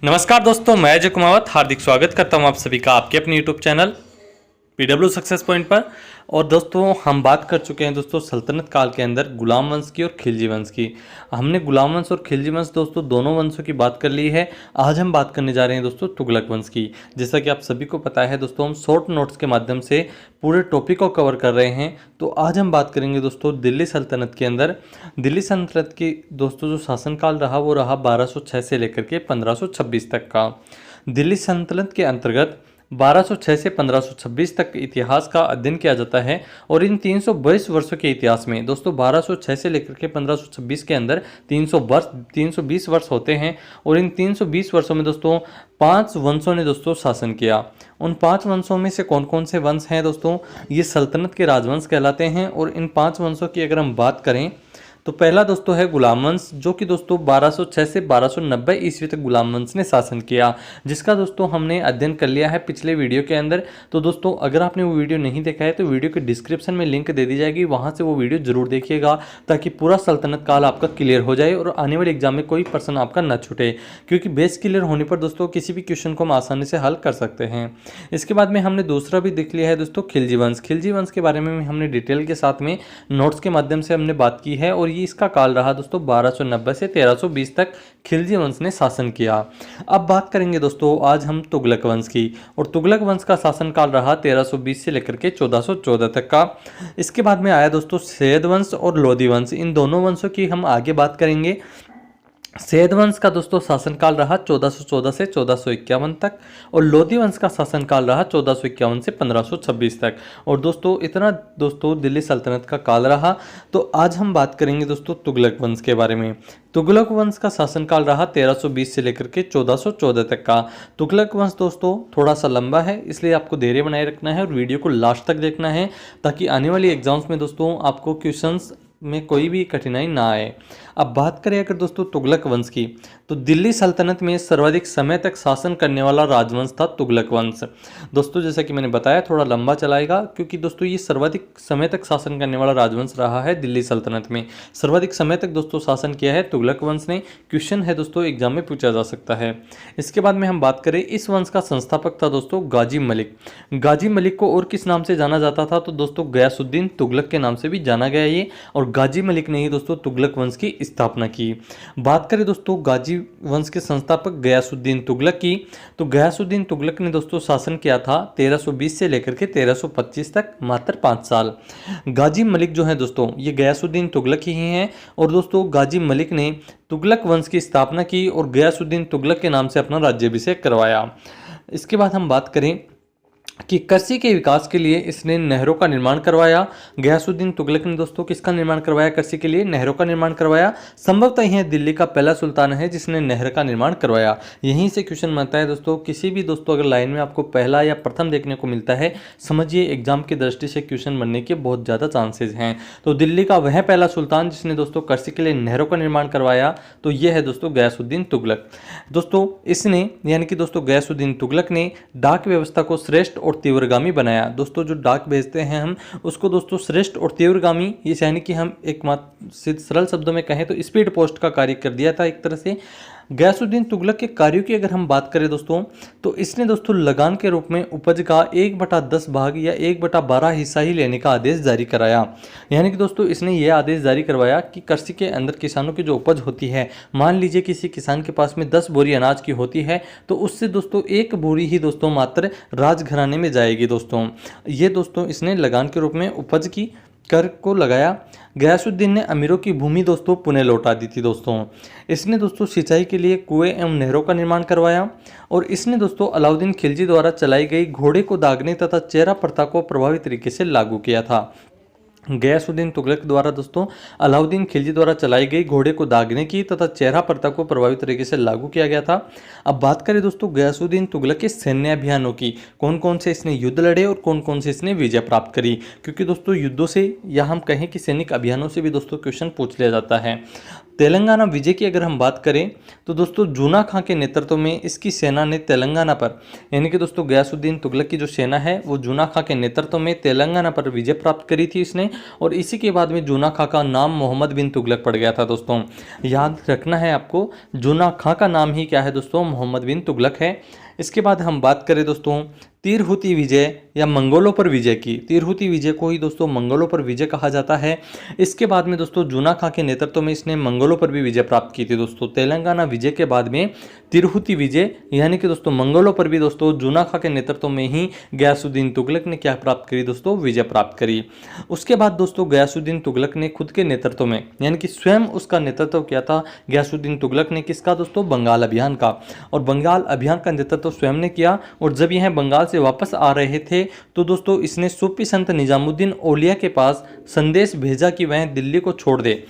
नमस्कार दोस्तों, मैं अजय कुमावत हार्दिक स्वागत करता हूं आप सभी का आपके अपने YouTube channel PW success point पर। और दोस्तों हम बात कर चुके हैं दोस्तों सल्तनत काल के अंदर गुलाम वंश की और खिलजी वंश की। हमने गुलाम वंश और खिलजी वंश दोस्तों दोनों वंशों की बात कर ली है। आज हम बात करने जा रहे हैं दोस्तों तुगलक वंश की। जैसा कि आप सभी को पता है दोस्तों, हम शॉर्ट नोट्स के माध्यम से पूरे टॉपिक को कवर कर रहे हैं। तो आज हम बात करेंगे दोस्तों दिल्ली सल्तनत के अंदर। दिल्ली सल्तनत की दोस्तों जो शासनकाल रहा वो रहा 1206 से लेकर के 1526 तक का। दिल्ली सल्तनत के अंतर्गत 1206 से 1526 तक इतिहास का अध्ययन किया जाता है। और इन 322 वर्षों के इतिहास में दोस्तों 1206 से लेकर के 1526 के अंदर 320 वर्ष होते हैं। और इन 320 वर्षों में दोस्तों 5 वंशों ने दोस्तों शासन किया। उन 5 वंशों में से कौन कौन से वंश हैं दोस्तों, ये सल्तनत के राजवंश कहलाते हैं। और इन 5 वंशों की अगर हम बात करें तो पहला दोस्तों है गुलाम वंश, जो कि दोस्तों 1206 से 1290 ईस्वी तक गुलाम वंश ने शासन किया, जिसका दोस्तों हमने अध्ययन कर लिया है पिछले वीडियो के अंदर। तो दोस्तों अगर आपने वो वीडियो नहीं देखा है तो वीडियो के डिस्क्रिप्शन में लिंक दे दी जाएगी, वहां से वो वीडियो जरूर देखिएगा ताकि पूरा सल्तनत काल आपका क्लियर हो जाए और आने वाले एग्जाम में कोई प्रश्न आपका न छूटे, क्योंकि बेस क्लियर होने पर दोस्तों किसी भी क्वेश्चन को हम आसानी से हल कर सकते हैं। इसके बाद में हमने दूसरा भी देख लिया है दोस्तों खिलजी वंश। खिलजी वंश के बारे में हमने डिटेल के साथ में नोट्स के माध्यम से हमने बात की है। और ये इसका काल रहा दोस्तों 1290 से 1320 तक खिलजी वंश ने शासन किया। अब बात करेंगे दोस्तों आज हम तुगलक वंश की। और तुगलक वंश का शासन काल रहा 1320 से लेकर के 1414 तक का। इसके बाद में आया दोस्तों सैयद वंश और लोधी वंश। इन दोनों वंशों की हम आगे बात करेंगे। सैयद वंश का दोस्तों शासनकाल रहा 1414 से 1451 तक। और लोधी वंश का शासनकाल रहा 1451 से 1526 तक। और दोस्तों इतना दोस्तों दिल्ली सल्तनत का काल रहा। तो आज हम बात करेंगे दोस्तों तुगलक वंश के बारे में। तुगलक वंश का शासनकाल रहा 1320 से लेकर के 1414 तक का। तुगलक वंश दोस्तों थोड़ा सा लंबा है, इसलिए आपको धैर्य बनाए रखना है और वीडियो को लास्ट तक देखना है, ताकि आने वाली एग्जाम्स में दोस्तों आपको क्वेश्चंस में कोई भी कठिनाई ना आए। अब बात करें अगर दोस्तों तुगलक वंश की, तो दिल्ली सल्तनत में सर्वाधिक समय तक शासन करने वाला राजवंश था तुगलक वंश। दोस्तों जैसा कि मैंने बताया थोड़ा लंबा चलाएगा, क्योंकि दोस्तों ये सर्वाधिक समय तक शासन करने वाला राजवंश रहा है दिल्ली सल्तनत में। सर्वाधिक समय तक दोस्तों शासन किया है तुगलक वंश ने। क्वेश्चन है दोस्तों एग्जाम में पूछा जा सकता है। इसके बाद में हम बात करें, इस वंश का संस्थापक था दोस्तों गाजी मलिक। गाजी मलिक को और किस नाम से जाना जाता था, तो दोस्तों गयासुद्दीन तुगलक के नाम से भी जाना गया ये। और गाजी मलिक ने ही दोस्तों तुगलक वंश की स्थापना की। बात करें दोस्तों गाजी वंश के संस्थापक गयासुद्दीन तुगलक की, तो गयासुद्दीन तुगलक ने दोस्तों शासन किया था 1320 से लेकर के 1325 तक, मात्र 5 साल। गाजी मलिक जो है दोस्तों ये गयासुद्दीन तुगलक ही हैं। और दोस्तों गाजी मलिक ने तुगलक वंश की स्थापना की और गयासुद्दीन तुगलक के नाम से अपना राज्याभिषेक करवाया। इसके बाद हम बात करें कि कृषि के विकास के लिए इसने नहरों का निर्माण करवाया। गयासुद्दीन तुगलक ने दोस्तों किसका निर्माण करवाया, कृषि के लिए नहरों का निर्माण करवाया। संभवतः यह दिल्ली का पहला सुल्तान है जिसने नहर का निर्माण करवाया। यहीं से क्वेश्चन बनता है दोस्तों, किसी भी दोस्तों अगर लाइन में आपको पहला या प्रथम देखने को मिलता है, समझिए एग्जाम की दृष्टि से क्वेश्चन बनने के बहुत ज़्यादा चांसेज हैं। तो दिल्ली का वह पहला सुल्तान जिसने दोस्तों कृषि के लिए नहरों का निर्माण करवाया, तो यह है दोस्तों गयासुद्दीन तुगलक। दोस्तों इसने यानी कि दोस्तों गयासुद्दीन तुगलक ने डाक व्यवस्था को श्रेष्ठ और तीव्रगामी बनाया। दोस्तों जो डाक भेजते हैं हम उसको दोस्तों श्रेष्ठ और तीव्रगामी, ये यानी कि हम एक सरल शब्दों में कहें तो स्पीड पोस्ट का कार्य कर दिया था एक तरह से। गयासुद्दीन तुगलक के कार्यों की अगर हम बात करें दोस्तों, तो इसने दोस्तों लगान के रूप में उपज का 1/10 भाग या 1/12 हिस्सा ही लेने का आदेश जारी कराया। यानी कि दोस्तों इसने ये आदेश जारी करवाया कि कृषि के अंदर किसानों की जो उपज होती है, मान लीजिए किसी किसान के पास में 10 बोरी अनाज की होती है, तो उससे दोस्तों 1 बोरी ही दोस्तों मात्र राजघराने में जाएगी दोस्तों। ये दोस्तों इसने लगान के रूप में उपज की कर को लगाया। गयासुद्दीन ने अमीरों की भूमि दोस्तों पुनः लौटा दी थी दोस्तों। इसने दोस्तों सिंचाई के लिए कुएं एवं नहरों का निर्माण करवाया। और इसने दोस्तों अलाउद्दीन खिलजी द्वारा चलाई गई घोड़े को दागने तथा चेहरा प्रथा को प्रभावी तरीके से लागू किया था। गयासुद्दीन तुगलक द्वारा दोस्तों अलाउद्दीन खिलजी द्वारा चलाई गई घोड़े को दागने की तथा चेहरा प्रथा को प्रभावी तरीके से लागू किया गया था। अब बात करें दोस्तों गयासुद्दीन तुगलक के सैन्य अभियानों की, कौन कौन से इसने युद्ध लड़े और कौन कौन से इसने विजय प्राप्त करी, क्योंकि दोस्तों युद्धों से या हम कहें कि सैनिक अभियानों से भी दोस्तों क्वेश्चन पूछ लिया जाता है। तेलंगाना विजय की अगर हम बात करें तो दोस्तों जूना खां के नेतृत्व में इसकी सेना ने तेलंगाना पर, यानी कि दोस्तों गयासुद्दीन तुगलक की जो सेना है वो जूना खां के नेतृत्व में तेलंगाना पर विजय प्राप्त करी थी इसने। और इसी के बाद में जूना खां का नाम मोहम्मद बिन तुगलक पड़ गया था दोस्तों। याद रखना है आपको, जूना खां का नाम ही क्या है दोस्तों, मोहम्मद बिन तुगलक है। इसके बाद हम बात करें दोस्तों तिरहुती विजय या मंगोलों पर विजय की। तिरहुती विजय को ही दोस्तों मंगोलों पर विजय कहा जाता है। इसके बाद में दोस्तों जूना खां के नेतृत्व में इसने मंगोलों पर भी विजय प्राप्त की थी दोस्तों। तेलंगाना विजय के बाद में तिरहुती विजय यानी कि दोस्तों मंगोलों पर भी दोस्तों जूना खां के नेतृत्व में ही गयासुद्दीन तुगलक ने क्या प्राप्त करी दोस्तों, विजय प्राप्त करी। उसके बाद दोस्तों गयासुद्दीन तुगलक ने खुद के नेतृत्व में, यानी कि स्वयं उसका नेतृत्व किया था गयासुद्दीन तुगलक ने, किसका दोस्तों, बंगाल अभियान का। और बंगाल अभियान का नेतृत्व स्वयं ने किया। और जब यह बंगाल से वापस आ रहे थे तो दोस्तों इसने सूफी संत निजामुद्दीन औलिया के पास संदेश भेजा कि वह दिल्ली को छोड़ दे।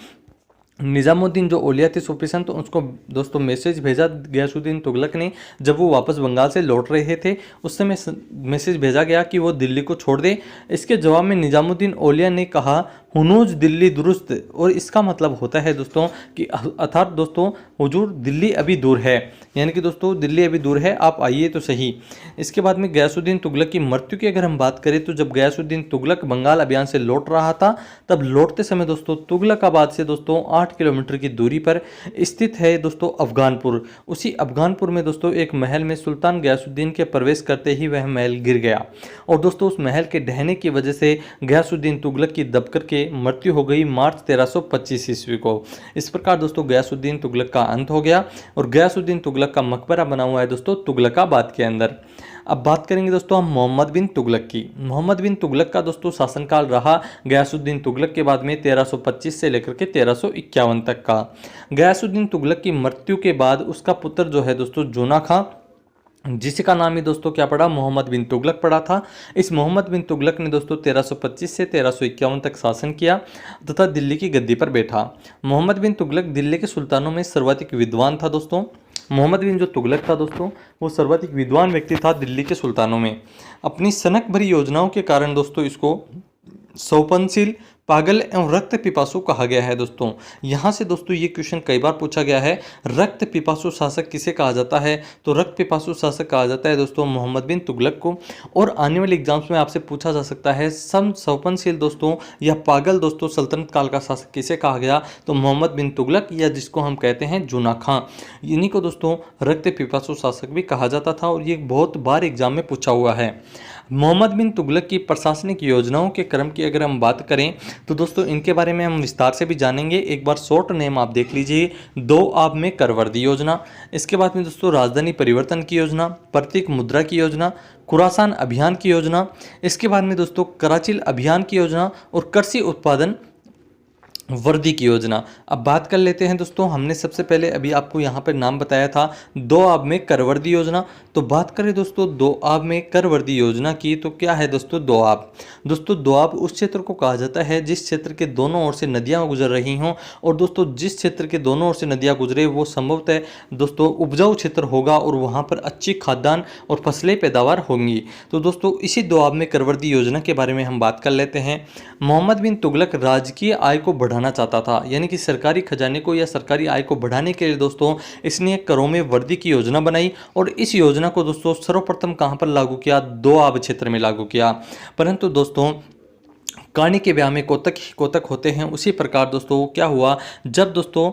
निजामुद्दीन जो औलिया थे सूफी संत, उसको दोस्तों मैसेज भेजा गयासुद्दीन तुगलक ने जब वो वापस बंगाल से लौट रहे थे। उस समय मैसेज भेजा गया कि वो दिल्ली को छोड़ दे। इसके जवाब में निजामुद्दीन औलिया ने कहा हुनूज दिल्ली दुरुस्त। और इसका मतलब होता है दोस्तों कि अर्थात दोस्तों हुजूर दिल्ली अभी दूर है, यानी कि दोस्तों दिल्ली अभी दूर है, आप आइए तो सही। इसके बाद में गयासुद्दीन तुगलक की मृत्यु की अगर हम बात करें तो जब गयासुद्दीन तुगलक बंगाल अभियान से लौट रहा था तब लौटते समय दोस्तों तुगलकाबाद से दोस्तों 8 किलोमीटर की दूरी पर स्थित है दोस्तों अफगानपुर। उसी अफगानपुर में दोस्तों एक महल में सुल्तान गयासुद्दीन के प्रवेश करते ही वह महल गिर गया। और दोस्तों उस महल के ढहने की वजह से गयासुद्दीन तुगलक की दबकर के मृत्यु हो गई मार्च 1325 ईस्वी को। इस प्रकार दोस्तों गयासुद्दीन तुगलक का अंत हो गया। और गयासुद्दीन तुगलक का मकबरा बना हुआ है दोस्तों तुगलकाबाद के अंदर। अब बात करेंगे दोस्तों हम मोहम्मद बिन तुगलक की। मोहम्मद बिन तुगलक का दोस्तों शासनकाल रहा गयासुद्दीन तुगलक के बाद में 1325 से लेकर के 1351 तक का। गयासुद्दीन तुगलक की मृत्यु के बाद उसका पुत्र जो है दोस्तों जूना खां, जिसका नाम ही दोस्तों क्या पड़ा, मोहम्मद बिन तुगलक पड़ा था। इस मोहम्मद बिन तुगलक ने दोस्तों 1325 से 1351 तक शासन किया तथा दिल्ली की गद्दी पर बैठा। मोहम्मद बिन तुगलक दिल्ली के सुल्तानों में सर्वाधिक विद्वान था दोस्तों। मोहम्मद बिन जो तुगलक था दोस्तों वो सर्वाधिक विद्वान व्यक्ति था दिल्ली के सुल्तानों में। अपनी सनक भरी योजनाओं के कारण दोस्तों इसको सौपनशील, पागल एवं रक्त पिपासु कहा गया है दोस्तों। यहाँ से दोस्तों ये क्वेश्चन कई बार पूछा गया है, रक्त पिपासु शासक किसे कहा जाता है, तो रक्त पिपासु शासक कहा जाता है दोस्तों मोहम्मद बिन तुगलक को। और आने वाले एग्जाम्स में आपसे पूछा जा सकता है सौपनशील दोस्तों या पागल दोस्तों सल्तनत काल का शासक किसे कहा गया, तो मोहम्मद बिन तुगलक या जिसको हम कहते हैं जूना खां, इन्हीं को दोस्तों रक्त पिपासु शासक भी कहा जाता था। और ये बहुत बार एग्जाम में पूछा हुआ है। मोहम्मद बिन तुगलक की प्रशासनिक योजनाओं के क्रम की अगर हम बात करें तो दोस्तों इनके बारे में हम विस्तार से भी जानेंगे। एक बार शॉर्ट नेम आप देख लीजिए, 2 आब में करवर्दी योजना। इसके बाद में दोस्तों राजधानी परिवर्तन की योजना, प्रतीक मुद्रा की योजना, खुरासान अभियान की योजना। इसके बाद में दोस्तों कराचिल अभियान की योजना और कृषि उत्पादन वर्दी की योजना। अब बात कर लेते हैं दोस्तों, हमने सबसे पहले अभी आपको यहाँ पर नाम बताया था 2 आब में कर वर्दी योजना। तो बात करें दोस्तों 2 आब में कर वर्दी योजना की, तो क्या है दोस्तों 2 आब। दोस्तों 2 आब उस क्षेत्र को कहा जाता है जिस क्षेत्र के दोनों ओर से नदियाँ गुजर रही हों। और दोस्तों जिस क्षेत्र के दोनों ओर से नदियाँ गुजरे वो संभवतः दोस्तों उपजाऊ क्षेत्र होगा और वहाँ पर अच्छी खाद्यान्न और फसलें पैदावार होंगी। तो दोस्तों इसी 2 आब में कर वर्दी योजना के बारे में हम बात कर लेते हैं। मोहम्मद बिन तुगलक राजकीय आय को बढ़ाना चाहता था, यानी कि सरकारी खजाने को या सरकारी आय को बढ़ाने के लिए दोस्तों इसने करों में वर्दी की योजना बनाई। और इस योजना को दोस्तों सर्वप्रथम कहां पर लागू किया, 2 आब क्षेत्र में लागू किया। परंतु दोस्तों कहानी के ब्याह में कोतक होते हैं, उसी प्रकार दोस्तों क्या हुआ, जब दोस्तों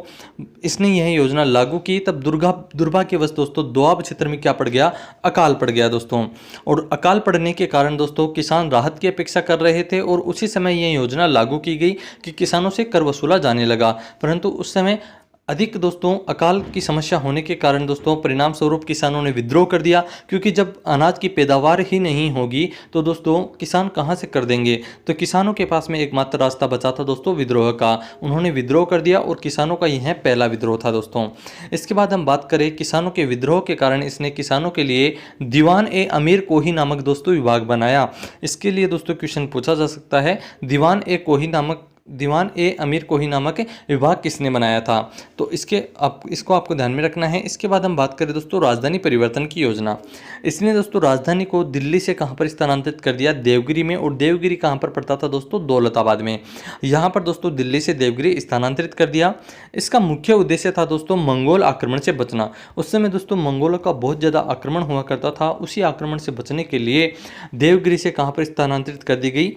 इसने यह योजना लागू की तब दुर्भाग्यवश दोस्तों 2 आब क्षेत्र में क्या पड़ गया, अकाल पड़ गया दोस्तों। और अकाल पड़ने के कारण दोस्तों किसान राहत की अपेक्षा कर रहे थे और उसी समय यह योजना लागू की गई कि किसानों से कर वसूला जाने लगा। परंतु उस समय अधिक दोस्तों अकाल की समस्या होने के कारण दोस्तों परिणाम स्वरूप किसानों ने विद्रोह कर दिया, क्योंकि जब अनाज की पैदावार ही नहीं होगी तो दोस्तों किसान कहां से कर देंगे। तो किसानों के पास में एकमात्र रास्ता बचा था दोस्तों विद्रोह का। उन्होंने विद्रोह कर दिया और किसानों का यह पहला विद्रोह था दोस्तों। इसके बाद हम बात करें किसानों के विद्रोह के कारण इसने किसानों के लिए दीवान ए अमीर कोही नामक दोस्तों विभाग बनाया। इसके लिए दोस्तों क्वेश्चन पूछा जा सकता है, दीवान ए कोही नामक दीवान ए अमीर कोही नामक विभाग किसने बनाया था? तो इसको आपको ध्यान में रखना है। इसके बाद हम बात करें दोस्तों राजधानी परिवर्तन की योजना। इसने दोस्तों राजधानी को दिल्ली से कहाँ पर स्थानांतरित कर दिया? देवगिरी में। और देवगिरी कहाँ पर पड़ता था दोस्तों? दौलताबाद में। यहाँ पर दोस्तों दिल्ली से देवगिरी स्थानांतरित कर दिया। इसका मुख्य उद्देश्य था दोस्तों मंगोल आक्रमण से बचना। उस समय दोस्तों मंगोलों का बहुत ज़्यादा आक्रमण हुआ करता था। उसी आक्रमण से बचने के लिए देवगिरी से कहाँ पर स्थानांतरित कर दी गई?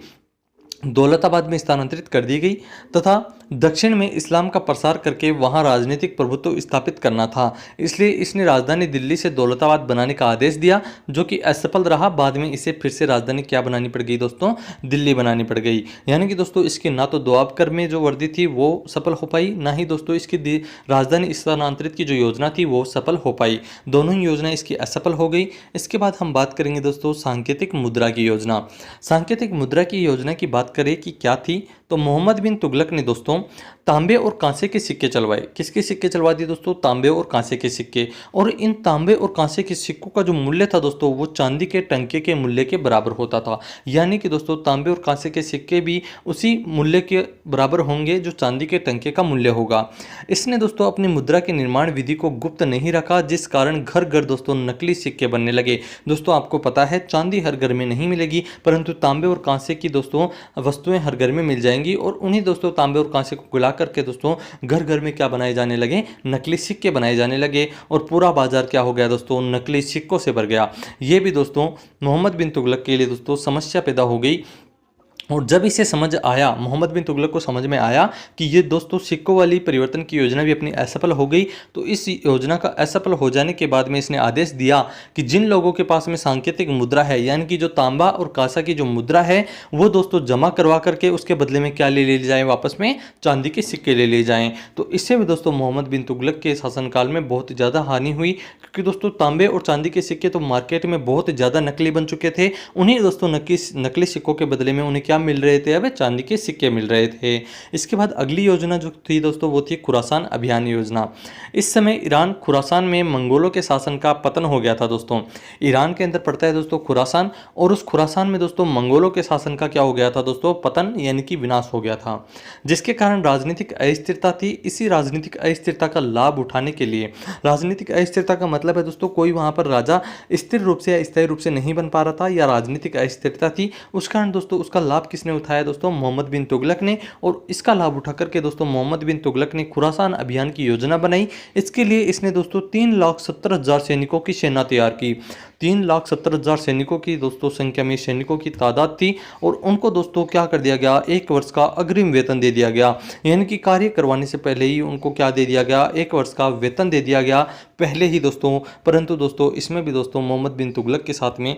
दौलताबाद में स्थानांतरित कर दी गई तथा दक्षिण में इस्लाम का प्रसार करके वहां राजनीतिक प्रभुत्व स्थापित करना था। इसलिए इसने राजधानी दिल्ली से दौलताबाद बनाने का आदेश दिया, जो कि असफल रहा। बाद में इसे फिर से राजधानी क्या बनानी पड़ गई दोस्तों? दिल्ली बनानी पड़ गई। यानी कि दोस्तों इसकी ना तो दोआबकर में जो वर्दी थी वो सफल हो पाई, ना ही दोस्तों इसकी राजधानी स्थानांतरित की जो योजना थी वो सफल हो पाई। दोनों ही योजना इसकी असफल हो गई। इसके बाद हम बात करेंगे दोस्तों सांकेतिक मुद्रा की योजना। सांकेतिक मुद्रा की योजना की बात करें कि क्या थी, तो मोहम्मद बिन तुगलक ने दोस्तों तांबे और कांसे के सिक्के चलवाए। किसके सिक्के चलवा दिए दोस्तों? तांबे और कांसे के सिक्के। और इन तांबे और कांसे के सिक्कों का जो मूल्य था दोस्तों वो चांदी के टंके के मूल्य के बराबर होता था। यानी कि दोस्तों तांबे और कांसे के सिक्के भी उसी मूल्य के बराबर होंगे जो चांदी के टंके का मूल्य होगा। इसने दोस्तों अपनी मुद्रा के निर्माण विधि को गुप्त नहीं रखा, जिस कारण घर घर दोस्तों नकली सिक्के बनने लगे। दोस्तों आपको पता है चांदी हर घर में नहीं मिलेगी, परंतु तांबे और कांसे की दोस्तों वस्तुएं हर घर में मिल जाएंगी। और उन्हीं दोस्तों तांबे और कांसे को मिला करके दोस्तों घर घर में क्या बनाए जाने लगे? नकली सिक्के बनाए जाने लगे। और पूरा बाजार क्या हो गया दोस्तों? नकली सिक्कों से भर गया। ये भी दोस्तों मोहम्मद बिन तुगलक के लिए दोस्तों समस्या पैदा हो गई। और जब इसे समझ आया, मोहम्मद बिन तुगलक को समझ में आया कि ये दोस्तों सिक्कों वाली परिवर्तन की योजना भी अपनी असफल हो गई, तो इस योजना का असफल हो जाने के बाद में इसने आदेश दिया कि जिन लोगों के पास में सांकेतिक मुद्रा है, यानी कि जो तांबा और कांसा की जो मुद्रा है वो दोस्तों जमा करवा करके उसके बदले में क्या ले जाए? वापस में चांदी के सिक्के ले जाएं। तो इससे भी दोस्तों मोहम्मद बिन तुगलक के शासनकाल में बहुत ज़्यादा हानि हुई, क्योंकि दोस्तों तांबे और चांदी के सिक्के तो मार्केट में बहुत ज़्यादा नकली बन चुके थे। उन्हीं दोस्तों नकली सिक्कों के बदले में उन्हें मिल रहे थे? अब चांदी के सिक्के मिल रहे थे। इसके बाद अगली योजना जो थी दोस्तों वो थी खुरासान अभियान योजना। इस समय ईरान खुरासान में मंगोलों के शासन का पतन हो गया था दोस्तों। ईरान के अंदर पड़ता है दोस्तों खुरासान, और उस खुरासान में दोस्तों मंगोलों के शासन का क्या हो गया था दोस्तों? पतन, यानी कि विनाश हो गया था, जिसके कारण राजनीतिक अस्थिरता थी। इसी राजनीतिक अस्थिरता का लाभ उठाने के लिए, राजनीतिक अस्थिरता का मतलब है दोस्तों कोई वहां पर राजा स्थिर रूप से या स्थायी रूप से नहीं बन पा रहा था, या राजनीतिक अस्थिरता थी, उस कारण दोस्तों उसका लाभ किसने उठाया दोस्तों? मोहम्मद बिन तुगलक ने। और इसका लाभ उठा करके दोस्तों मोहम्मद बिन तुगलक ने खुरासान अभियान की योजना बनाई। इसके लिए इसने दोस्तों 3,70,000 सैनिकों की सेना तैयार की। 3,70,000 सैनिकों की दोस्तों संख्या में सैनिकों की तादाद थी। और उनको दोस्तों क्या कर दिया गया? 1 वर्ष का अग्रिम वेतन दे दिया गया। यानी कि कार्य करवाने से पहले ही उनको क्या दे दिया गया? 1 वर्ष का वेतन दे दिया गया पहले ही दोस्तों। परंतु दोस्तों इसमें भी दोस्तों मोहम्मद बिन तुगलक के साथ में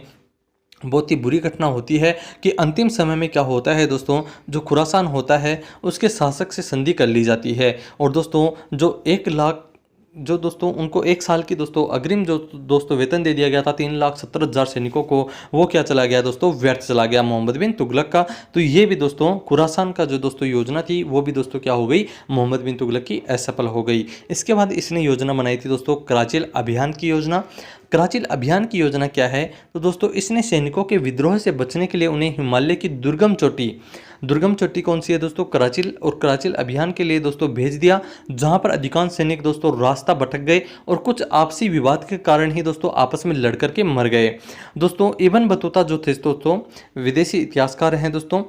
बहुत ही बुरी घटना होती है कि अंतिम समय में क्या होता है दोस्तों, जो खुरासान होता है उसके शासक से संधि कर ली जाती है। और दोस्तों जो 1 लाख जो दोस्तों उनको 1 साल की दोस्तों अग्रिम जो दोस्तों वेतन दे दिया गया था 3,70,000 सैनिकों को, वो क्या चला गया दोस्तों? व्यर्थ चला गया मोहम्मद बिन तुगलक का। तो ये भी दोस्तों खुरासान का जो दोस्तों योजना थी वो भी दोस्तों क्या हो गई? मोहम्मद बिन तुगलक की असफल हो गई। इसके बाद इसने योजना बनाई थी दोस्तों कराचिल अभियान की योजना। कराचिल अभियान की योजना क्या है? तो दोस्तों इसने सैनिकों के विद्रोह से बचने के लिए उन्हें हिमालय की दुर्गम चोटी कौन सी है दोस्तों? कराचिल। और कराचिल अभियान के लिए दोस्तों भेज दिया, जहां पर अधिकांश सैनिक दोस्तों रास्ता भटक गए और कुछ आपसी विवाद के कारण ही दोस्तों आपस में लड़ करके मर गए। दोस्तों इब्न बतूता जो थे दोस्तों विदेशी इतिहासकार हैं दोस्तों,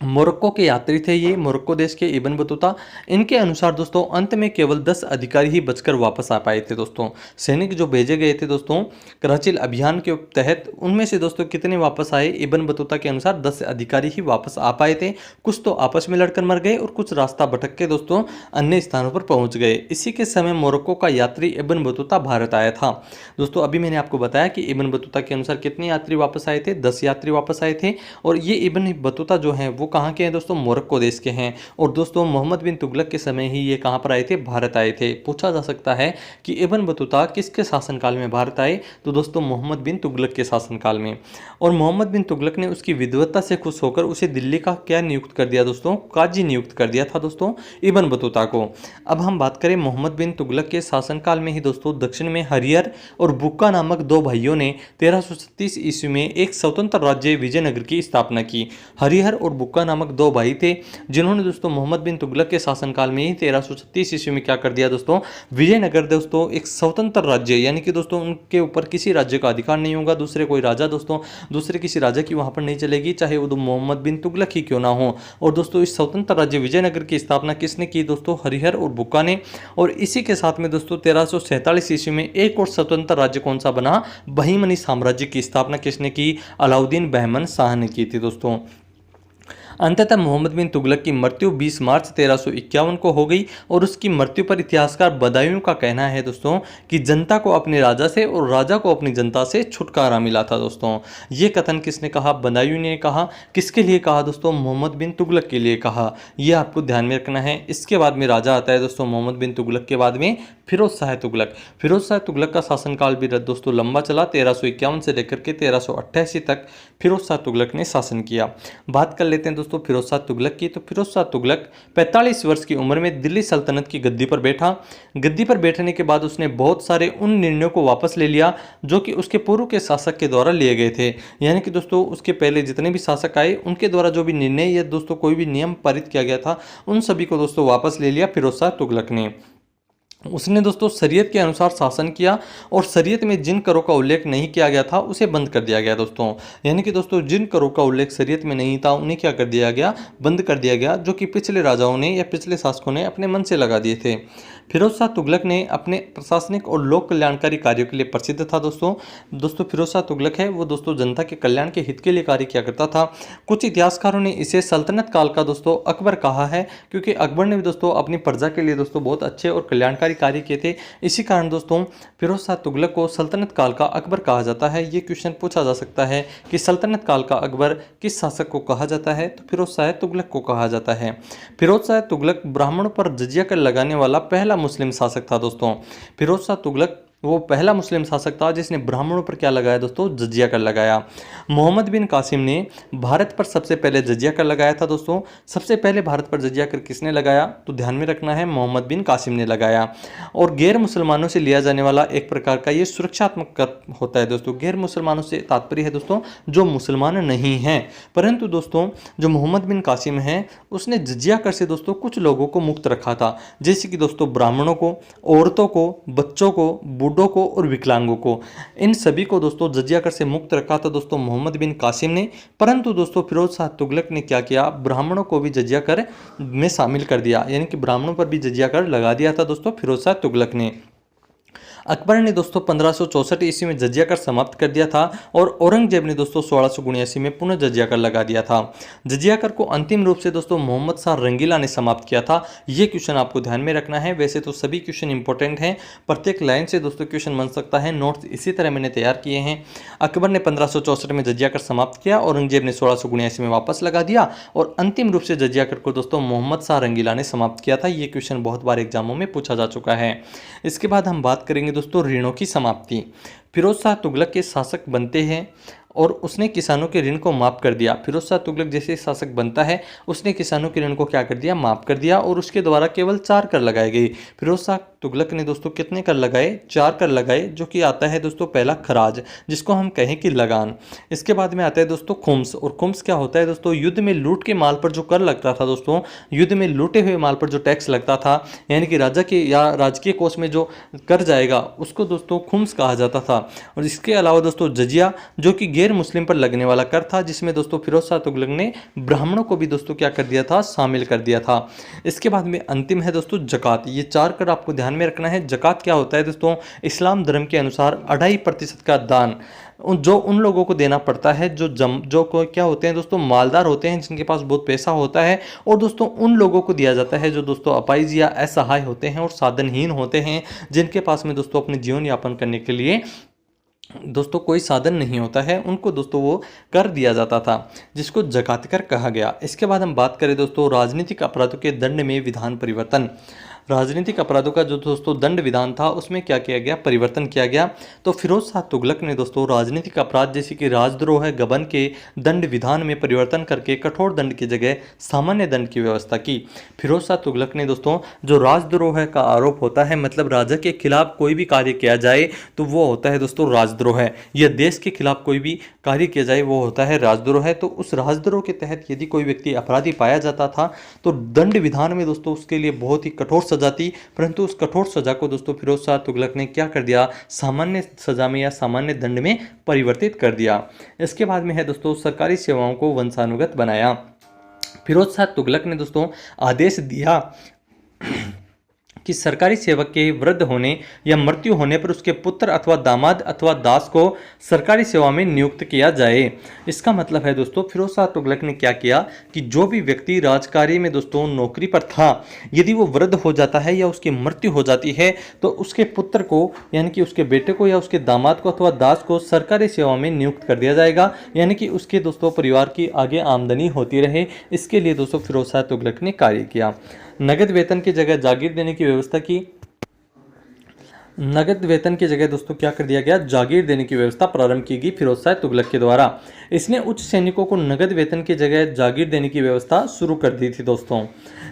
मोरक्को के यात्री थे ये, मोरक्को देश के इब्न बतूता। इनके अनुसार दोस्तों अंत में केवल 10 अधिकारी ही बचकर वापस आ पाए थे दोस्तों। सैनिक जो भेजे गए थे दोस्तों कराचिल अभियान के तहत, उनमें से दोस्तों कितने वापस आए? इब्न बतूता के अनुसार 10 अधिकारी ही वापस आ पाए थे। कुछ तो आपस में लड़कर मर गए और कुछ रास्ता भटक के दोस्तों अन्य स्थानों पर पहुंच गए। इसी के समय मोरक्को का यात्री इब्न बतूता भारत आया था दोस्तों। अभी मैंने आपको बताया कि इब्न बतूता के अनुसार कितने यात्री वापस आए थे? 10 यात्री वापस आए थे। और ये इब्न बतूता जो है वो कहाँ के हैं दोस्तों? मोरक्को देश के हैं। और दोस्तों मोहम्मद बिन तुगलक के समय ही ये कहाँ पर आए थे? भारत आए थे। पूछा जा सकता है कि इब्न बतूता किसके शासनकाल में भारत आए? तो दोस्तों मोहम्मद बिन तुगलक के शासनकाल में। और मोहम्मद बिन तुगलक ने उसकी विद्वता से खुश होकर उसे दिल्ली का क्या नियुक्त कर दिया दोस्तों? काजी नियुक्त कर दिया था दोस्तों इब्न बतूता को। अब हम बात करें मोहम्मद बिन तुगलक के शासनकाल में ही दोस्तों दक्षिण में हरियर और बुक्का नामक 2 भाइयों ने 1337 ईस्वी में एक स्वतंत्र राज्य विजयनगर की स्थापना की। हरिहर और बुक्का बुक्का नामक दो भाई थे, जिन्होंने दोस्तों मोहम्मद बिन तुगलक के शासनकाल में ही 1336 ईस्वी में क्या कर दिया दोस्तों, विजयनगर दोस्तों एक स्वतंत्र राज्य, यानी कि दोस्तों उनके ऊपर किसी राज्य का अधिकार नहीं होगा, दूसरे कोई राजा दोस्तों दूसरे किसी राजा की वहां पर नहीं चलेगी, चाहे वो मोहम्मद बिन तुगलक ही क्यों ना हो। और दोस्तों इस स्वतंत्र राज्य विजयनगर की स्थापना किसने की दोस्तों, हरिहर और बुक्का ने। और इसी के साथ में दोस्तों 1347 ईस्वी में एक और स्वतंत्र राज्य कौन सा बना, बहीमनी साम्राज्य की स्थापना किसने की, अलाउद्दीन बहमन शाह ने की थी दोस्तों। अंततः मोहम्मद बिन तुगलक की मृत्यु 20 मार्च 1351 को हो गई और उसकी मृत्यु पर इतिहासकार बदायूं का कहना है दोस्तों कि जनता को अपने राजा से और राजा को अपनी जनता से छुटकारा मिला था दोस्तों। ये कथन किसने कहा, बदायूं ने कहा। किसके लिए कहा दोस्तों, मोहम्मद बिन तुगलक के लिए कहा। यह आपको ध्यान में रखना है। इसके बाद में राजा आता है दोस्तों मोहम्मद बिन तुगलक के बाद में फिरोज शाह तुगलक। फिरोज शाह तुगलक का शासनकाल भी दोस्तों लंबा चला, 1351 से लेकर के 1388 तक फिरोज शाह तुगलक ने शासन किया। बात कर लेते हैं दोस्तों फिरोज शाह तुगलक की। तो फिरोज शाह तुगलक 45 वर्ष की उम्र में दिल्ली सल्तनत की गद्दी पर बैठा। गद्दी पर बैठने के बाद उसने बहुत सारे उन निर्णयों को वापस ले लिया जो कि उसके पूर्व के शासक के द्वारा लिए गए थे, यानी कि दोस्तों उसके पहले जितने भी शासक आए उनके द्वारा जो भी निर्णय या दोस्तों कोई भी नियम पारित किया गया था उन सभी को दोस्तों वापस ले लिया फिरोज शाह तुगलक ने। उसने दोस्तों शरीयत के अनुसार शासन किया और शरीयत में जिन करों का उल्लेख नहीं किया गया था उसे बंद कर दिया गया दोस्तों, यानी कि दोस्तों जिन करों का उल्लेख शरीयत में नहीं था उन्हें क्या कर दिया गया, बंद कर दिया गया, जो कि पिछले राजाओं ने या पिछले शासकों ने अपने मन से लगा दिए थे। फिरोज शाह तुगलक ने अपने प्रशासनिक और लोक कल्याणकारी कार्यों के लिए प्रसिद्ध था दोस्तों फिरोज शाह तुगलक है वो दोस्तों जनता के कल्याण के हित के लिए कार्य किया करता था। कुछ इतिहासकारों ने इसे सल्तनत काल का दोस्तों अकबर कहा है, क्योंकि अकबर ने भी दोस्तों अपनी प्रजा के लिए दोस्तों बहुत अच्छे और कल्याणकारी कार्य किए थे। इसी कारण दोस्तों फिरोज शाह तुगलक को सल्तनत काल का अकबर कहा जाता है। ये क्वेश्चन पूछा जा सकता है कि सल्तनत काल का अकबर किस शासक को कहा जाता है, तो फिरोज शाह तुगलक को कहा जाता है। फिरोज शाह तुगलक ब्राह्मणों पर जजिया कर लगाने वाला पहला मुस्लिम शासक था दोस्तों। फिरोज शाह तुगलक वो पहला मुस्लिम शासक था जिसने ब्राह्मणों पर क्या लगाया दोस्तों, जजिया कर लगाया। मोहम्मद बिन कासिम ने भारत पर सबसे पहले जजिया कर लगाया था दोस्तों। सबसे पहले भारत पर जजिया कर किसने लगाया, तो ध्यान में रखना है मोहम्मद बिन कासिम ने लगाया। और गैर मुसलमानों से लिया जाने वाला एक प्रकार का ये सुरक्षात्मक कर होता है दोस्तों। गैर मुसलमानों से तात्पर्य है दोस्तों जो मुसलमान नहीं हैं, परंतु दोस्तों जो मोहम्मद बिन कासिम है उसने जजिया कर से दोस्तों कुछ लोगों को मुक्त रखा था, जैसे कि दोस्तों ब्राह्मणों को, औरतों को, बच्चों को, बूढ़ों को और विकलांगों को। इन सभी को दोस्तों जजिया कर से मुक्त रखा था दोस्तों मोहम्मद बिन कासिम ने। परंतु दोस्तों फिरोज शाह तुगलक ने क्या किया, ब्राह्मणों को भी जजिया कर में शामिल कर दिया, यानी कि ब्राह्मणों पर भी जजिया कर लगा दिया था दोस्तों फिरोज शाह तुगलक ने। अकबर ने दोस्तों 1564 ईस्वी में जजिया कर समाप्त कर दिया था और औरंगजेब ने दोस्तों 1679 में पुनः जजिया कर लगा दिया था। जजिया कर को अंतिम रूप से दोस्तों मोहम्मद शाह रंगीला ने समाप्त किया था। ये क्वेश्चन आपको ध्यान में रखना है। वैसे तो सभी क्वेश्चन इंपॉर्टेंट हैं, प्रत्येक लाइन से दोस्तों क्वेश्चन बन सकता है। नोट्स इसी तरह मैंने तैयार किए हैं। अकबर ने 1564 में जजिया कर समाप्त किया, औरंगजेब ने 1679 में वापस लगा दिया और अंतिम रूप से जजिया कर को दोस्तों मोहम्मद शाह रंगीला ने समाप्त किया था। ये क्वेश्चन बहुत बार एग्जामों में पूछा जा चुका है। इसके बाद हम बात करेंगे दोस्तों ऋणों की समाप्ति। फिरोज शाह तुगलक के शासक बनते हैं और उसने किसानों के ऋण को माफ़ कर दिया। फिरोज शाह तुगलक जैसे शासक बनता है उसने किसानों के ऋण को क्या कर दिया, माफ़ कर दिया और उसके द्वारा केवल 4 कर लगाए गए। फिरोज शाह तुगलक ने दोस्तों कितने कर लगाए, 4 कर लगाए, जो कि आता है दोस्तों पहला खराज, जिसको हम कहें कि लगान। इसके बाद में आता है दोस्तों खुम्स। और खुम्स क्या होता है दोस्तों, युद्ध में लूट के माल पर जो कर लगता था दोस्तों, युद्ध में लूटे हुए माल पर जो टैक्स लगता था, यानी कि राजा के या राजकीय कोष में जो कर जाएगा उसको दोस्तों खुम्स कहा जाता था। और इसके अलावा दोस्तों जजिया, जो कि गैर मुस्लिम पर लगने वाला कर था, जिसमें दोस्तों फिरोज शाह तुगलक ने ब्राह्मणों को भी दोस्तों क्या कर दिया था, शामिल कर दिया था। इसके बाद में अंतिम है दोस्तों जकात। ये 4 कर आपको ध्यान में रखना है। जकात क्या होता है दोस्तों, इस्लाम धर्म के अनुसार 2.5% का दान जो उन लोगों को देना पड़ता है जो को क्या होते हैं दोस्तों, मालदार होते हैं, जिनके पास बहुत पैसा होता है, और दोस्तों उन लोगों को दिया जाता है जो दोस्तों अपाहिज या असहाय होते हैं और साधनहीन होते हैं, जिनके पास में दोस्तों अपने जीवन यापन करने के लिए दोस्तों कोई साधन नहीं होता है, उनको दोस्तों वो कर दिया जाता था, जिसको जकात कर कहा गया। इसके बाद हम बात करें दोस्तों राजनीतिक अपराधों के दंड में विधान परिवर्तन। राजनीतिक अपराधों का जो दोस्तों दंड विधान था उसमें क्या किया गया, परिवर्तन किया गया। तो फिरोज शाह तुगलक ने दोस्तों राजनीतिक अपराध जैसे कि राजद्रोह है, गबन के दंड विधान में परिवर्तन करके कठोर दंड की जगह सामान्य दंड की व्यवस्था की। फिरोज शाह तुगलक ने दोस्तों जो राजद्रोह का आरोप होता है, मतलब राजा के खिलाफ कोई भी कार्य किया जाए तो वो होता है दोस्तों राजद्रोह है, या देश के खिलाफ कोई भी कार्य किया जाए वो होता है राजद्रोह है। तो उस राजद्रोह के तहत यदि कोई व्यक्ति अपराधी पाया जाता था तो दंड विधान में दोस्तों उसके लिए बहुत ही कठोर सजा थी, परंतु उस कठोर सजा को दोस्तों फिरोज शाह तुगलक ने क्या कर दिया, सामान्य सजा में या सामान्य दंड में परिवर्तित कर दिया। इसके बाद में है दोस्तों सरकारी सेवाओं को वंशानुगत बनाया। फिरोज शाह तुगलक ने दोस्तों आदेश दिया कि सरकारी सेवक के वृद्ध होने या मृत्यु होने पर उसके पुत्र अथवा दामाद अथवा दास को सरकारी सेवा में नियुक्त किया जाए। इसका मतलब है दोस्तों फिरोज शाह तुगलक ने क्या किया कि जो भी व्यक्ति राजकार्य में दोस्तों नौकरी पर था, यदि वो वृद्ध हो जाता है या उसकी मृत्यु हो जाती है तो उसके पुत्र को यानी कि उसके बेटे को या उसके दामाद को अथवा दास को सरकारी सेवा में नियुक्त कर दिया जाएगा, यानी कि उसके दोस्तों परिवार की आगे आमदनी होती रहे। इसके लिए दोस्तों फिरोज शाह तुगलक ने कार्य किया। नगद वेतन की जगह जागीर देने की व्यवस्था की। नगद वेतन की जगह दोस्तों क्या कर दिया गया, जागीर देने की व्यवस्था प्रारंभ की गई फिरोज शाह तुगलक के द्वारा। इसने उच्च सैनिकों को नगद वेतन की जगह जागीर देने की व्यवस्था शुरू कर दी थी दोस्तों।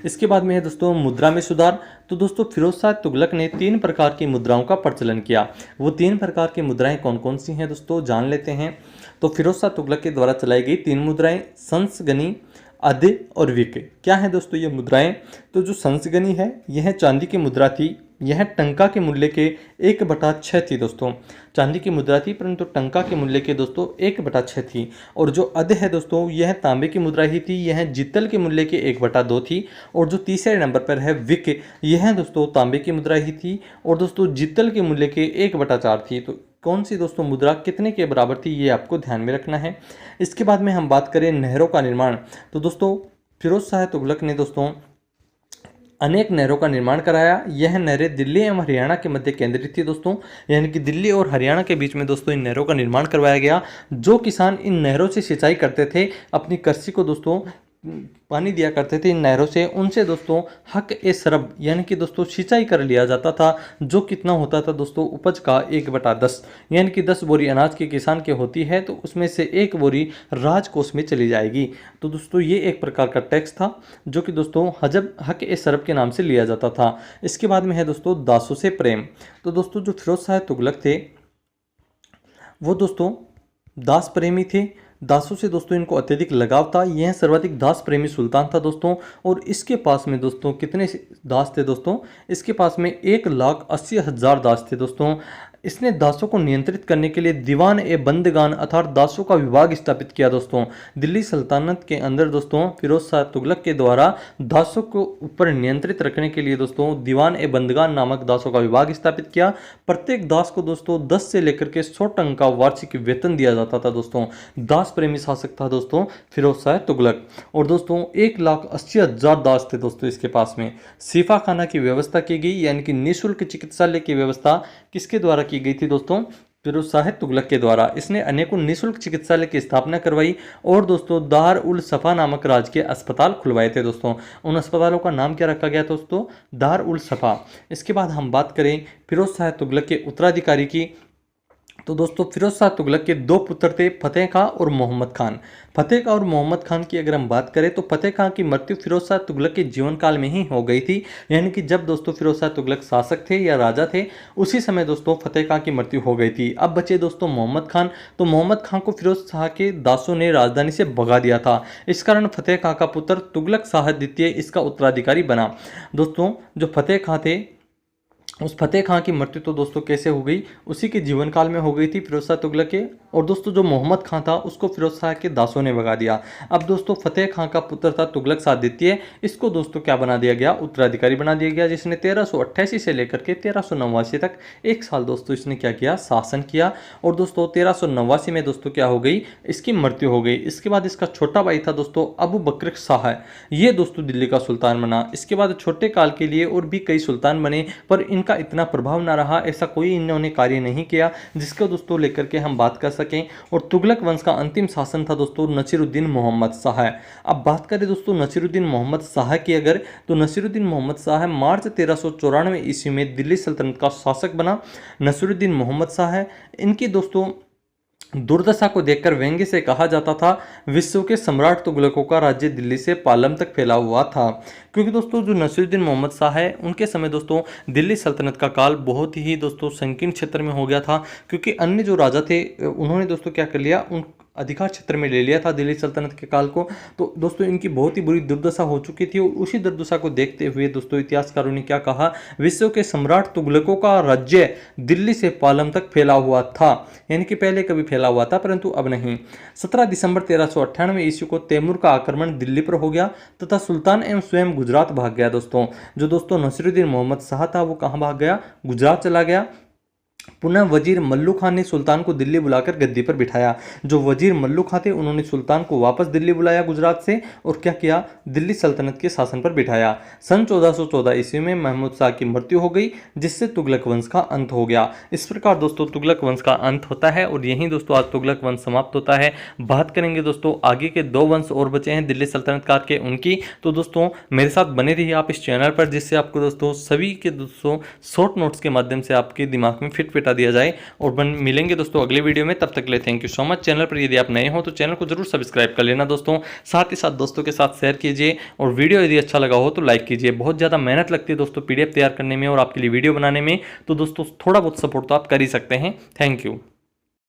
इसके बाद में है दोस्तों मुद्रा में सुधार। तो दोस्तों फिरोज शाह तुगलक ने 3 प्रकार की मुद्राओं का प्रचलन किया। वो 3 प्रकार की मुद्राएं कौन कौन सी हैं दोस्तों, जान लेते हैं। तो फिरोज शाह तुगलक के द्वारा चलाई गई 3 मुद्राएं संसगनी, अद्य और विक। क्या है दोस्तों ये मुद्राएं, तो जो संसगनी है यह चांदी की मुद्रा थी, यह टंका के मूल्य के 1/6 थी दोस्तों। चांदी की मुद्रा थी परंतु टंका के मूल्य के दोस्तों 1/6 थी। और जो अद्य है दोस्तों यह तांबे की मुद्रा ही थी, यह जितल के मूल्य के 1/2 थी। और जो तीसरे नंबर पर है विक, यह दोस्तों तांबे की मुद्रा ही थी और दोस्तों जितल के मूल्य के 1/4 थी। तो कौन सी दोस्तों मुद्रा कितने के बराबर थी ये आपको ध्यान में रखना है। इसके बाद में हम बात करें नहरों का निर्माण। तो दोस्तों फिरोज शाह तुगलक ने दोस्तों अनेक नहरों का निर्माण कराया। यह नहरें दिल्ली एवं हरियाणा के मध्य केंद्रित थी दोस्तों, यानी कि दिल्ली और हरियाणा के बीच में दोस्तों इन नहरों का निर्माण करवाया गया। जो किसान इन नहरों से सिंचाई करते थे, अपनी कृषि को दोस्तों पानी दिया करते थे इन नहरों से, उनसे दोस्तों हक ए सरब यानी कि दोस्तों सिंचाई कर लिया जाता था। जो कितना होता था दोस्तों उपज का 1/10, यानी कि 10 बोरी अनाज के किसान के होती है तो उसमें से 1 बोरी राजकोष में चली जाएगी। तो दोस्तों ये एक प्रकार का टैक्स था जो कि दोस्तों हजब हक ए सरब के नाम से लिया जाता था। इसके बाद में है दोस्तों दासों से प्रेम। तो दोस्तों जो फिरोज शाह तुगलक थे वो दोस्तों दास प्रेमी थे। दासों से दोस्तों इनको अत्यधिक लगाव था। यह सर्वाधिक दास प्रेमी सुल्तान था दोस्तों। और इसके पास में दोस्तों कितने दास थे दोस्तों, इसके पास में 1,80,000 दास थे दोस्तों। इसने दासों को नियंत्रित करने के लिए दीवान ए बंदगान अर्थात दासों का विभाग स्थापित किया दोस्तों। दिल्ली सल्तनत के अंदर दोस्तों फिरोज शाह तुगलक के द्वारा दासों को ऊपर नियंत्रित रखने के लिए दोस्तों दीवान ए बंदगान नामक दासों का विभाग स्थापित किया। प्रत्येक दास को दोस्तों 10 से लेकर के 100 टन का वार्षिक वेतन दिया जाता था दोस्तों। दास प्रेमी शासक था दोस्तों फिरोज शाह तुगलक। और दोस्तों 1,80,000 दास थे दोस्तों इसके पास में। शिफा खाना की व्यवस्था की गई, यानी कि निःशुल्क चिकित्सालय की व्यवस्था किसके द्वारा की गई थी दोस्तों, फिरोज शाह तुगलक के द्वारा। इसने अनेकों निःशुल्क चिकित्सालय की स्थापना करवाई और दोस्तों दार उल सफा नामक राजकीय अस्पताल खुलवाए थे दोस्तों। उन अस्पतालों का नाम क्या रखा गया दोस्तों, दार उल सफा। इसके बाद हम बात करें फिरोज शाह तुगलक के उत्तराधिकारी की। तो दोस्तों फिरोज शाह तुगलक के 2 पुत्र थे, फतेह खां और मोहम्मद खान। फतेह खां और मोहम्मद खान की अगर हम बात करें तो फतेह खां की मृत्यु फिरोज शाह तुगलक के जीवन काल में ही हो गई थी, यानी कि जब दोस्तों फिरोज शाह तुगलक शासक थे या राजा थे उसी समय दोस्तों फतेह खां की मृत्यु हो गई थी। अब बचे दोस्तों मोहम्मद खान। तो मोहम्मद खान को फिरोज शाह के दासों ने राजधानी से भगा दिया था। इस कारण फतेह खां का पुत्र तुगलक शाह द्वितीय इसका उत्तराधिकारी बना। दोस्तों जो फतेह खां थे उस फतेह खां की मृत्यु तो दोस्तों कैसे हो गई, उसी के जीवन काल में हो गई थी फिरोज शाह तुगलक के। और दोस्तों जो मोहम्मद खां था उसको फिरोज शाह के दासों ने भगा दिया। अब दोस्तों फतेह खां का पुत्र था तुगलक शाह द्वितीय, इसको दोस्तों क्या बना दिया गया, उत्तराधिकारी बना दिया गया, जिसने 1388 से लेकर के 1389 तक 1 साल दोस्तों इसने क्या किया, शासन किया। और दोस्तों 1389 में दोस्तों क्या हो गई, इसकी मृत्यु हो गई। इसके बाद इसका छोटा भाई था दोस्तों अबू बकर शाह, ये दोस्तों दिल्ली का सुल्तान बना। इसके बाद छोटे काल के लिए और भी कई सुल्तान बने पर इनका इनका इतना प्रभाव ना रहा, ऐसा कोई इन्होंने कार्य नहीं किया जिसको दोस्तों लेकर के हम बात कर सकें। और तुगलक वंश का अंतिम शासन था दोस्तों नसीरुद्दीन मोहम्मद शाह। अब बात करें दोस्तों नसीरुद्दीन मोहम्मद शाह की अगर, तो नसीरुद्दीन मोहम्मद शाह मार्च 1394 ईस्वी में दिल्ली सल्तनत का शासक बना। नसीरुद्दीन मोहम्मद शाह, इनकी दोस्तों दुर्दशा को देखकर व्यंग्य से कहा जाता था विश्व के सम्राट तुगलकों का राज्य दिल्ली से पालम तक फैला हुआ था। क्योंकि दोस्तों जो नसीरुद्दीन मोहम्मद शाह है उनके समय दोस्तों दिल्ली सल्तनत का काल बहुत ही दोस्तों संकीर्ण क्षेत्र में हो गया था, क्योंकि अन्य जो राजा थे उन्होंने दोस्तों क्या कर लिया, उन अधिकार क्षेत्र में ले लिया था दिल्ली सल्तनत के काल को। तो दोस्तों इनकी बहुत ही बुरी दुर्दशा हो चुकी थी और उसी दुर्दशा को देखते हुए दोस्तों इतिहासकारों ने क्या कहा, विश्व के सम्राट तुगलकों का राज्य दिल्ली से पालम तक फैला हुआ था, यानी कि पहले कभी फैला हुआ था परंतु अब नहीं। 17 दिसंबर 1398 ईस्वी को तैमूर का आक्रमण दिल्ली पर हो गया तथा सुल्तान एवं स्वयं गुजरात भाग गया। दोस्तों नसीरुद्दीन मोहम्मद शाह था वो कहाँ भाग गया, गुजरात चला गया। पुनः वजीर मल्लू खान ने सुल्तान को दिल्ली बुलाकर गद्दी पर बिठाया। जो वजीर मल्लू खान थे उन्होंने सुल्तान को वापस दिल्ली बुलाया गुजरात से और क्या किया, दिल्ली सल्तनत के शासन पर बिठाया। सन 1414 ईस्वी में महमूद शाह की मृत्यु हो गई, जिससे तुगलक वंश का अंत हो गया। इस प्रकार दोस्तों तुगलक वंश का अंत होता है और यहीं दोस्तों आज तुगलक वंश समाप्त होता है। बात करेंगे दोस्तों आगे के 2 वंश और बचे हैं दिल्ली सल्तनत काल के, उनकी। तो दोस्तों मेरे साथ बने रहिए आप इस चैनल पर, जिससे आपको दोस्तों सभी के दोस्तों शॉर्ट नोट्स के माध्यम से आपके दिमाग में फिट फिटा दिया जाए। और मिलेंगे दोस्तों अगले वीडियो में, तब तक के लिए thank you so much. Channel पर यदि आप नए हो तो चैनल को जरूर सब्सक्राइब कर लेना दोस्तों, साथ ही साथ दोस्तों के साथ शेयर कीजिए और वीडियो यदि अच्छा लगा हो तो लाइक कीजिए। बहुत ज़्यादा मेहनत लगती है दोस्तों पीडीएफ तैयार करने में और आपके लिए वीडियो बनाने में, तो दोस्तों थोड़ा बहुत सपोर्ट तो आप कर ही सकते हैं। Thank you.